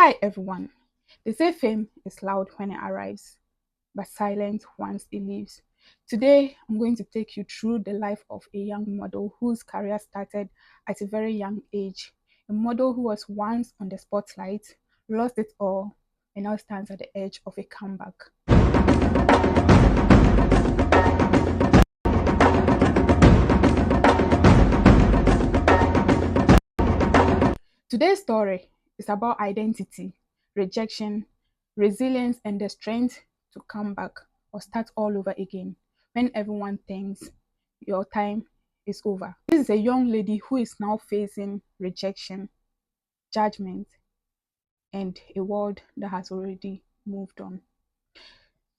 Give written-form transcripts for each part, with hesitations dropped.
Hi everyone. They say fame is loud when it arrives, but silent once it leaves. Today, I'm going to take you through the life of a young model whose career started at a very young age. A model who was once on the spotlight, lost it all, and now stands at the edge of a comeback. Today's story is about identity, rejection, resilience, and the strength to come back or start all over again when everyone thinks your time is over. This is a young lady who is now facing rejection, judgment, and a world that has already moved on.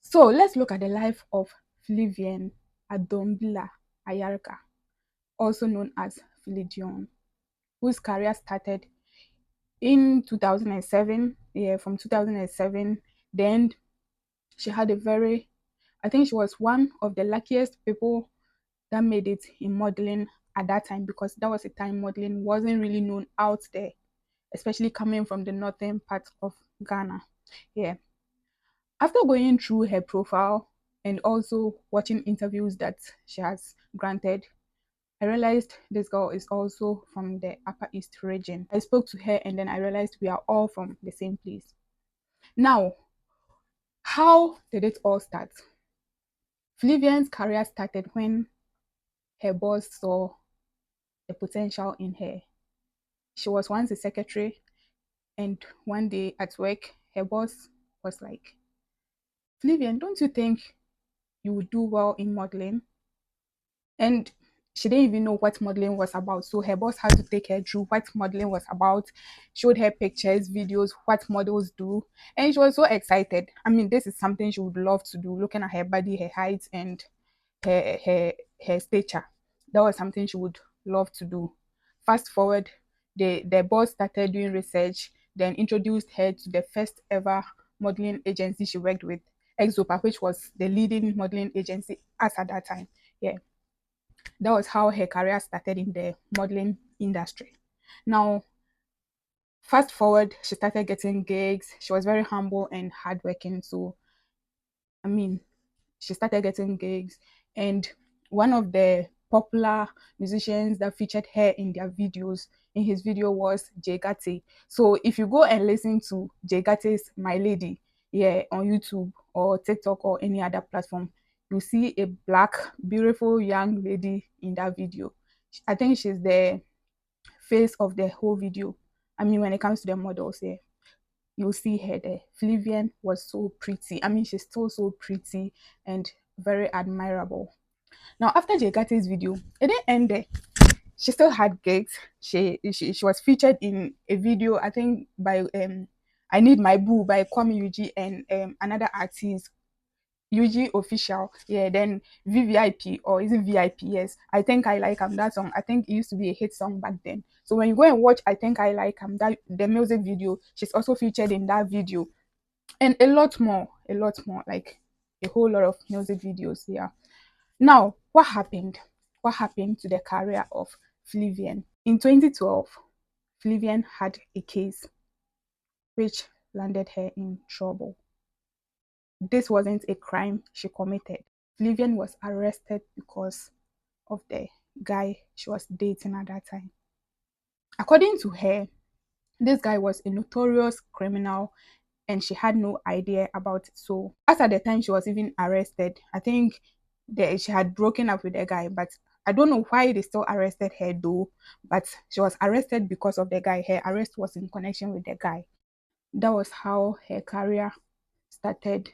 So let's look at the life of Felivian Adombila Ayariga, also known as Felidion, whose career started in 2007. Yeah, from 2007. Then she had a very, I think she was one of the luckiest people that made it in modeling at that time, because that was a time modeling wasn't really known out there, especially coming from the northern part of Ghana. Yeah, after going through her profile and also watching interviews that she has granted, I realized this girl is also from the Upper East region. I spoke to her and then I realized we are all from the same place. Now, how did it all start? Felivian's career started when her boss saw the potential in her. She was once a secretary, and one day at work, her boss was like, Felivian, don't you think you would do well in modeling? And she didn't even know what modeling was about. So her boss had to take her through what modeling was about, showed her pictures, videos, what models do. And she was so excited. I mean, this is something she would love to do, looking at her body, her height, and her her her stature. That was something she would love to do. Fast forward, the boss started doing research, then introduced her to the first ever modeling agency she worked with, Exopa, which was the leading modeling agency as at that time. Yeah, that was how her career started in the modeling industry. Now, fast forward, she started getting gigs. She was very humble and hardworking. So, I mean, she started getting gigs, and one of the popular musicians that featured her in their videos, in his video, was Jay Gatti. So if you go and listen to Jay Gatti's My Lady, yeah, on YouTube or TikTok or any other platform, you see a black beautiful young lady in that video. I think she's the face of the whole video. I mean, when it comes to the models, yeah, you'll see her there. Felivian was so pretty. I mean, she's still so pretty and very admirable. Now, after Jay Gatti's video, it didn't end there. She still had gigs. She was featured in a video, I think, by I Need My Boo by Kwame Yuji and another artist, UG Official. Yeah, then VVIP, or is it VIP? Yes, I Think I Like that song. I think it used to be a hit song back then. So when you go and watch I Think I Like that the music video, she's also featured in that video, and a lot more, like a whole lot of music videos. Yeah. Now, what happened? What happened to the career of Felivian? In 2012, Felivian had a case which landed her in trouble. This wasn't a crime she committed. Felivian was arrested because of the guy she was dating at that time. According to her, this guy was a notorious criminal and she had no idea about it. So, as at the time she was even arrested, I think she had broken up with the guy, but I don't know why they still arrested her though. But she was arrested because of the guy. Her arrest was in connection with the guy. That was how her career started.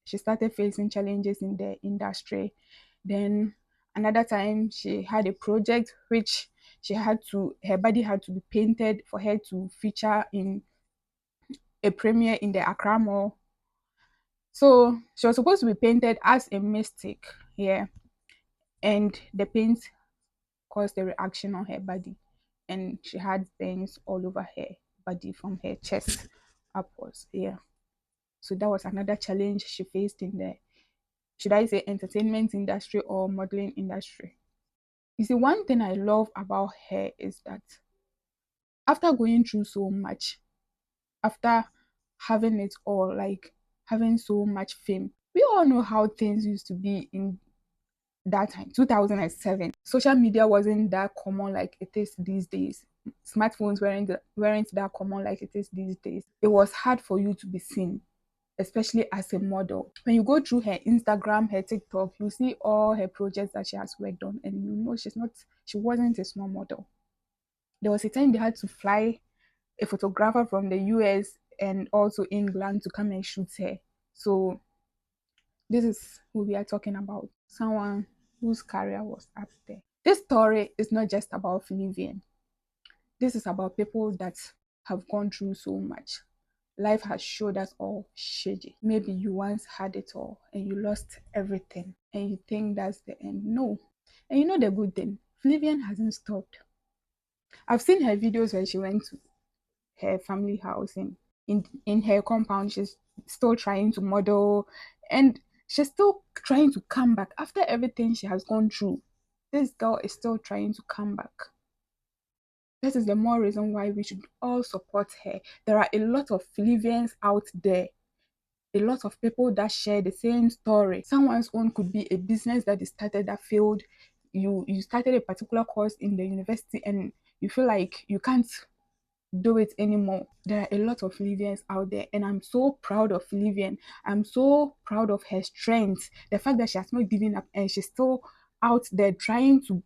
She started facing challenges in the industry. Then another time she had a project which her body had to be painted for her to feature in a premiere in the Accra Mall. So she was supposed to be painted as a mystic, yeah, and the paint caused a reaction on her body, and she had burns all over her body from her chest upwards, yeah. So that was another challenge she faced in the, should I say, entertainment industry or modeling industry. You see, one thing I love about her is that after going through so much, after having it all, like having so much fame. We all know how things used to be in that time, 2007. Social media wasn't that common like it is these days. Smartphones weren't that common like it is these days. It was hard for you to be seen, especially as a model. When you go through her Instagram, her TikTok, you see all her projects that she has worked on, and you know she wasn't a small model. There was a time they had to fly a photographer from the US and also England to come and shoot her. So this is who we are talking about. Someone whose career was up there. This story is not just about Felivian. This is about people that have gone through so much. Life has showed us all shady. Maybe you once had it all and you lost everything and you think that's the end. No. And you know the good thing, Felivian hasn't stopped. I've seen her videos when she went to her family house and in her compound she's still trying to model, and she's still trying to come back after everything she has gone through. This girl is still trying to come back. This is the more reason why we should all support her. There are a lot of Filipians out there, a lot of people that share the same story. Someone's own could be a business that is started that failed. You started a particular course in the university and you feel like you can't do it anymore. There are a lot of Filipians out there, and I'm so proud of Filipian. I'm so proud of her strength. The fact that she has not given up and she's still out there trying to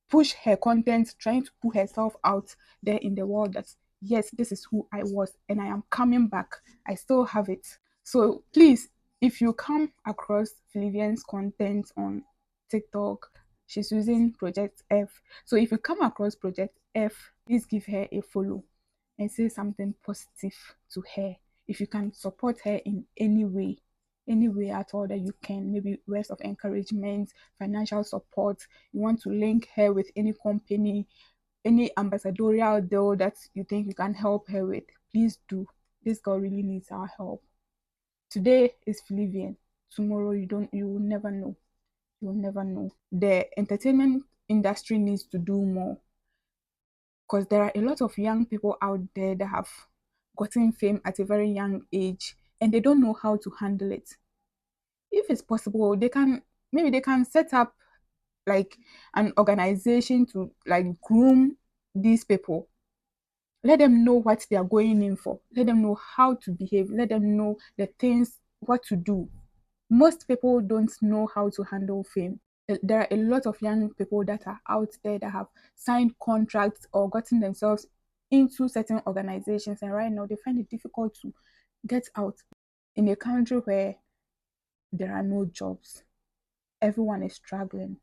push her content, trying to put herself out there in the world that yes, this is who I was and I am coming back. I still have it. So please, if you come across Filipian's content on TikTok, she's using Project F. So if you come across Project F, please give her a follow and say something positive to her. If you can support her in any way at all that you can, maybe words of encouragement, financial support, you want to link her with any company, any ambassadorial deal that you think you can help her with, please do. This girl really needs our help. Today is Felivian. Tomorrow you will never know. You will never know. The entertainment industry needs to do more, because there are a lot of young people out there that have gotten fame at a very young age and they don't know how to handle it. If it's possible, they can set up like an organization to like groom these people. Let them know what they are going in for. Let them know how to behave. Let them know the things, what to do. Most people don't know how to handle fame. There are a lot of young people that are out there that have signed contracts or gotten themselves into certain organizations, and right now they find it difficult to get out. In a country where there are no jobs, everyone is struggling.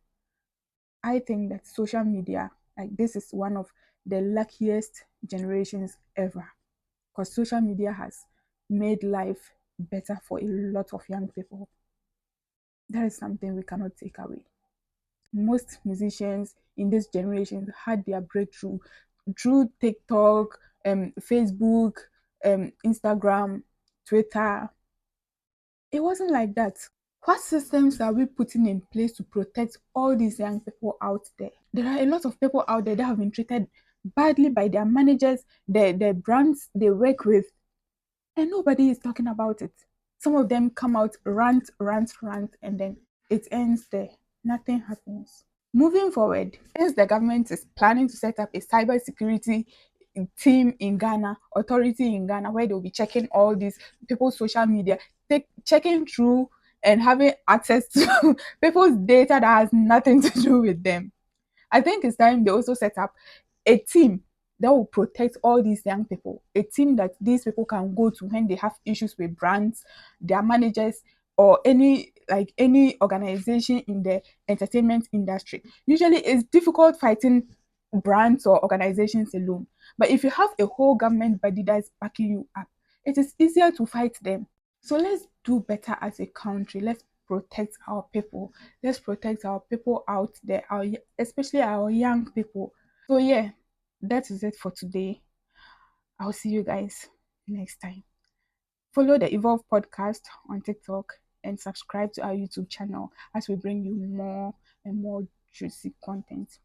I think that social media, like this is one of the luckiest generations ever, because social media has made life better for a lot of young people. That is something we cannot take away. Most musicians in this generation had their breakthrough through TikTok, Facebook, Instagram, Twitter. It wasn't like that. What systems are we putting in place to protect all these young people out there? There are a lot of people out there that have been treated badly by their managers, their brands they work with, and nobody is talking about it. Some of them come out, rant, and then it ends there. Nothing happens. Moving forward, since the government is planning to set up a cybersecurity team in Ghana, authority in Ghana, where they'll be checking all these people's social media, checking through and having access to people's data that has nothing to do with them. I think it's time they also set up a team that will protect all these young people, a team that these people can go to when they have issues with brands, their managers, or any organization in the entertainment industry. Usually it's difficult fighting brands or organizations alone, but if you have a whole government body that's backing you up, it is easier to fight them. So let's do better as a country. Let's protect our people. Let's protect our people out there, especially our young people. So yeah, that is it for today. I'll see you guys next time. Follow the Evolve podcast on TikTok and subscribe to our YouTube channel as we bring you more and more juicy content.